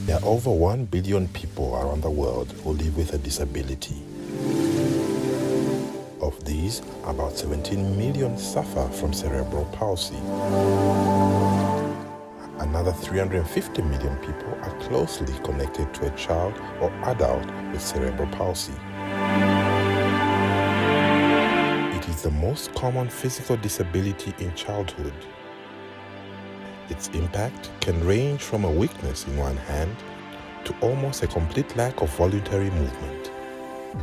There are over 1 billion people around the world who live with a disability. Of these, about 17 million suffer from cerebral palsy. Another 350 million people are closely connected to a child or adult with cerebral palsy. It is the most common physical disability in childhood. Its impact can range from a weakness in one hand to almost a complete lack of voluntary movement.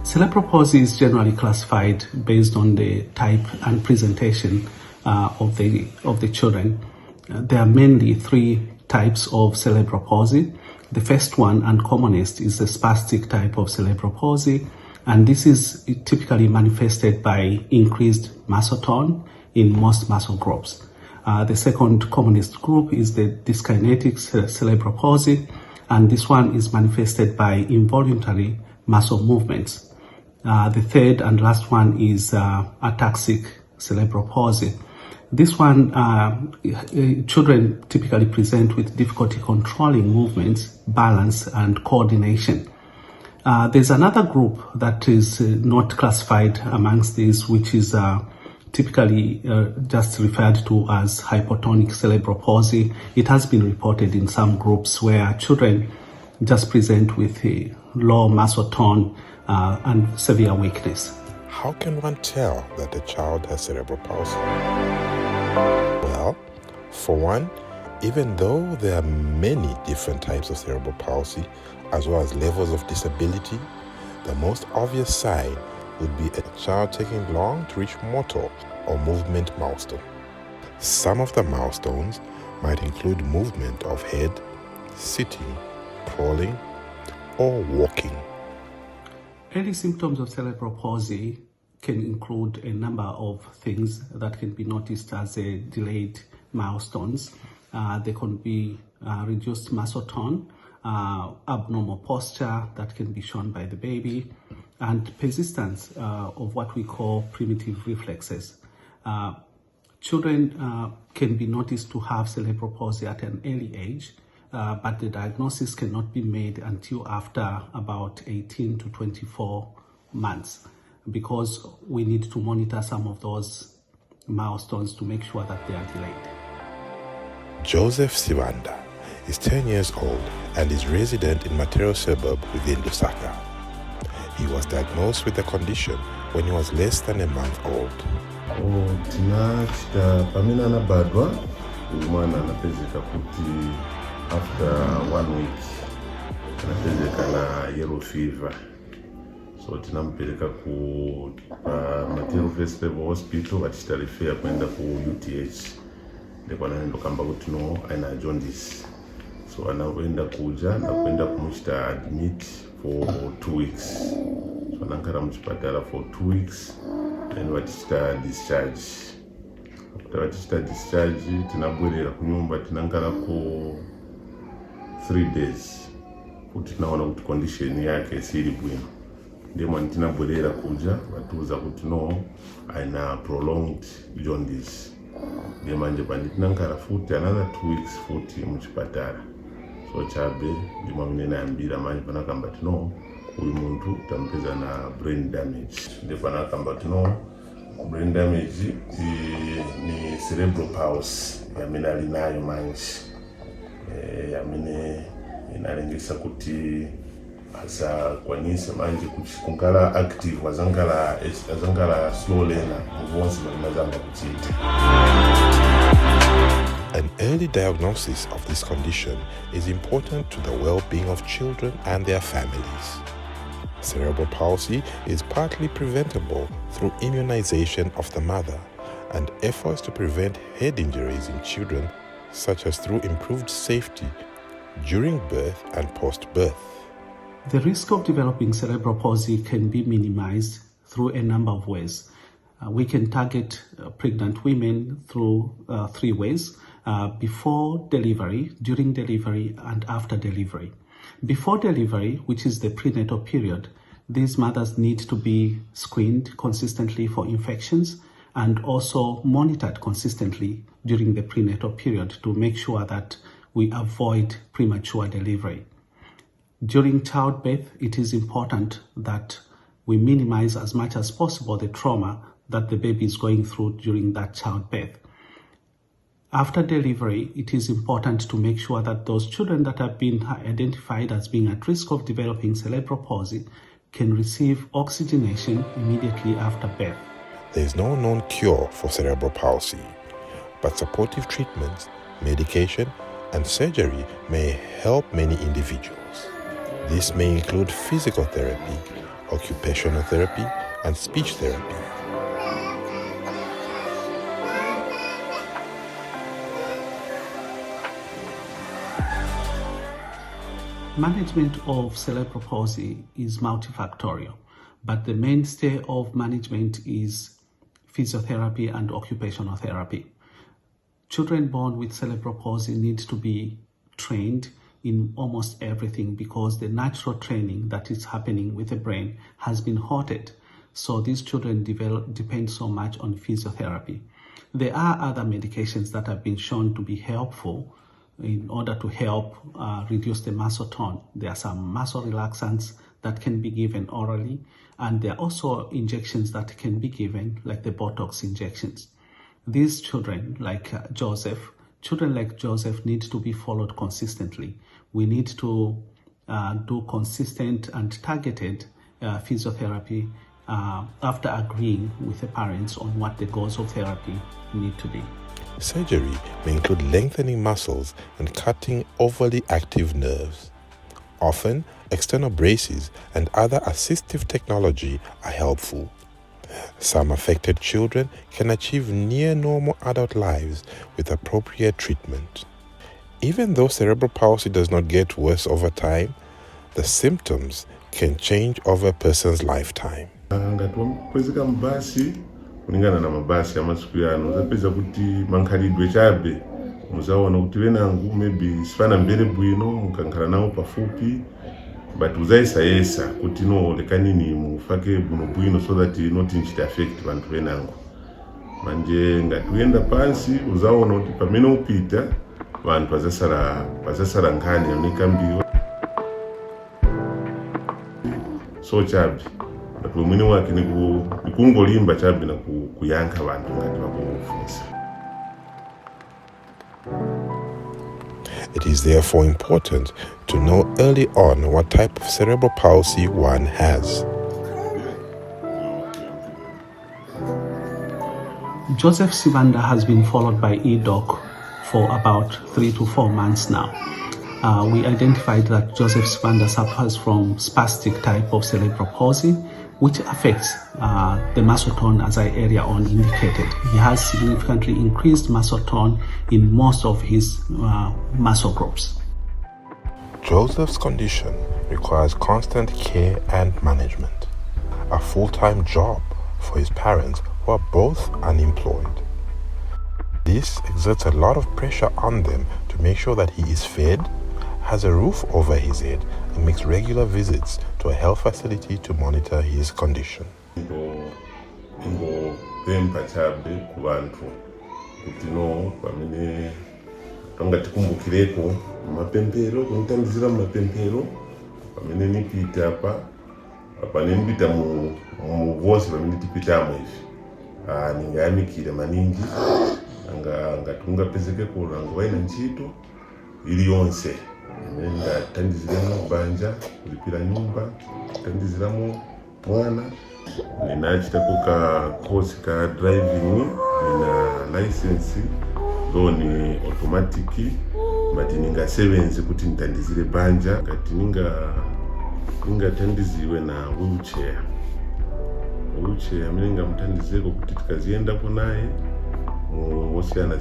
Cerebral palsy is generally classified based on the type and presentation of the children. There are mainly 3 types of cerebral palsy. The first one and commonest is the spastic type of cerebral palsy, and this is typically manifested by increased muscle tone in most muscle groups. The second commonest group is the dyskinetic cerebral palsy, and this one is manifested by involuntary muscle movements. The third and last one is ataxic cerebral palsy. This one, children typically present with difficulty controlling movements, balance, and coordination. There's another group that is not classified amongst these, which is typically just referred to as hypotonic cerebral palsy. It has been reported in some groups where children just present with a low muscle tone and severe weakness. How can one tell that a child has cerebral palsy? Well, for one, even though there are many different types of cerebral palsy, as well as levels of disability, the most obvious sign would be a child taking long to reach motor or movement milestone. Some of the milestones might include movement of head, sitting, crawling, or walking. Early symptoms of cerebral palsy can include a number of things that can be noticed as a delayed milestones. They can be reduced muscle tone, abnormal posture that can be shown by the baby, and persistence of what we call primitive reflexes. Children can be noticed to have cerebral palsy at an early age, but the diagnosis cannot be made until after about 18 to 24 months, because we need to monitor some of those milestones to make sure that they are delayed. Joseph Sibanda is 10 years old and is resident in Matero suburb within Lusaka. He was diagnosed with the condition when he was less than a month old. Pamina anabadwa umwana anapezeka kuti after 1 week anapezeka na yellow fever, so tinampeleka ku Matero First Level Hospital vachita refer kwenda ku UTH, ndipo anaenda kamba kuti no aina jaundice, so anaenda kuja na kwenda kumuchita admit for 2 weeks, so anankara muchipatala for 2 weeks then vachita discharge. After vachita discharge tinabwerera kunyumba, tinankara ku 3 days kuti tinaona kuti condition yake siri bwino, ndimo tinabwerera kuja vatuza kuti no aina prolonged jaundice, ndimo manje tinankara futi another 2 weeks futi muchipatala, so chabe ndimo mnene ambira manje panakamba tino uyu muntu tampeza na brain damage, ndipo panakamba tino brain damage ni cerebral palsy yamene ali nayo manje, yamene inalengesa kuti asakwanisa manje kunkala active, azangala slow learner muvonse mazamba kuchita. An early diagnosis of this condition is important to the well-being of children and their families. Cerebral palsy is partly preventable through immunization of the mother and efforts to prevent head injuries in children, such as through improved safety during birth and post-birth. The risk of developing cerebral palsy can be minimized through a number of ways. We can target pregnant women through 3 ways: before delivery, during delivery, and after delivery. Before delivery, which is the prenatal period, these mothers need to be screened consistently for infections and also monitored consistently during the prenatal period to make sure that we avoid premature delivery. During childbirth, it is important that we minimize as much as possible the trauma that the baby is going through during that childbirth. After delivery, it is important to make sure that those children that have been identified as being at risk of developing cerebral palsy can receive oxygenation immediately after birth. There is no known cure for cerebral palsy, but supportive treatments, medication, and surgery may help many individuals. This may include physical therapy, occupational therapy, and speech therapy. Management of cerebral palsy is multifactorial, but the mainstay of management is physiotherapy and occupational therapy. Children born with cerebral palsy need to be trained in almost everything because the natural training that is happening with the brain has been halted. So these children depend so much on physiotherapy. There are other medications that have been shown to be helpful in order to help reduce the muscle tone. There are some muscle relaxants that can be given orally, and there are also injections that can be given, like the Botox injections. These children like Joseph need to be followed consistently. We need to do consistent and targeted physiotherapy after agreeing with the parents on what the goals of therapy need to be. Surgery may include lengthening muscles and cutting overly active nerves. Often, external braces and other assistive technology are helpful. Some affected children can achieve near normal adult lives with appropriate treatment. Even though cerebral palsy does not get worse over time, the symptoms can change over a person's lifetime. Kulingana na mabasi ya masiku yano zapeza kuti mankhalidwe chabe muzaona kuti venangu maybe sifana mbere bwino mukankhala nawo pafupi but uzayesa kuti no lekanini mufake bwino so that not inchite affect vantu venangu manje ngati uyenda pansi uzaona kuti pamene upita vantu vazasara nkhani yanekambiwa so chabe mwini wake ni kungolimba chabe na kuyanka vantu ngati vakufunsa. It is therefore important to know early on what type of cerebral palsy one has. Joseph Sibanda has been followed by EDoc for about 3 to 4 months now. We identified that Joseph Sibanda suffers from spastic type of cerebral palsy, which affects the muscle tone, as I earlier on indicated. He has significantly increased muscle tone in most of his muscle groups. Joseph's condition requires constant care and management, a full-time job for his parents who are both unemployed. This exerts a lot of pressure on them to make sure that he is fed, has a roof over his head, and makes regular visits to a health facility to monitor his condition. Pempa chabe kubantu kuti no pamene tikumbukireko mapempero kunitandizira mapempero pamene nipita pamene nipita mu vosi pamene tipitamo ifi ningayamikire maningi ngatingapezeke kulanga vaina ntchito ili yonse ndatandiziramo banja kulipira nyumba tandiziramo mwana ninachitako ka course ka driving nina license ni automatic but ningasebenze kuti nitandizire banja ngati ningatandiziwe na wheelchair amene ngamutandizeko kuti tikaziendako naye wosiyana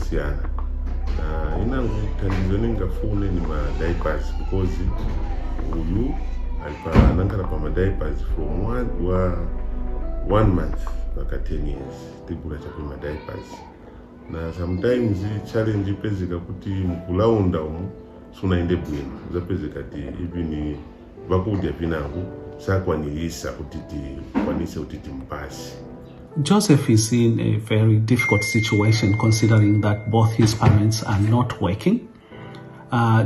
inangu tandizo ningafune ni ma diapers because uyu nankala pa ma diapers from 1 month mpaka 10 years tigula chapo ma diapers na sometimes challenge pezeka kuti mkulaunda sunaende bwino zapezeka ti even vakudya vinangu sakwanirisa kuti tikwanise kuti timpasi. Joseph is in a very difficult situation considering that both his parents are not working.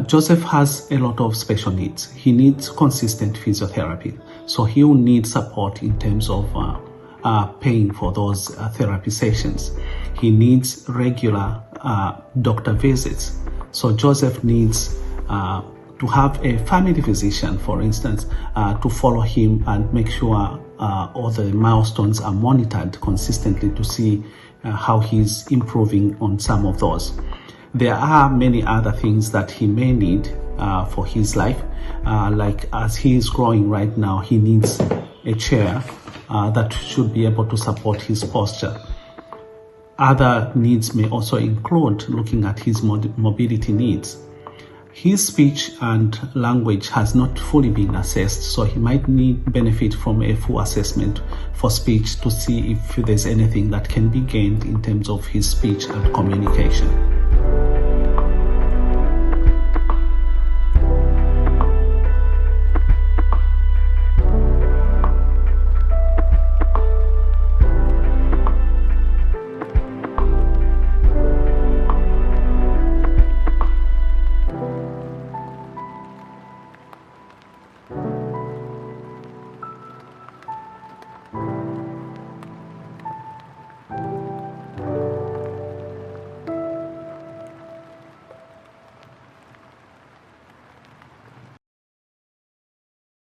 Joseph has a lot of special needs. He needs consistent physiotherapy, so he will need support in terms of paying for those therapy sessions. He needs regular doctor visits. So Joseph needs to have a family physician, for instance, to follow him and make sure all the milestones are monitored consistently to see how he's improving on some of those. There are many other things that he may need for his life, like as he is growing right now, he needs a chair that should be able to support his posture. Other needs may also include looking at his mobility needs. His speech and language has not fully been assessed, so he might benefit from a full assessment for speech to see if there's anything that can be gained in terms of his speech and communication.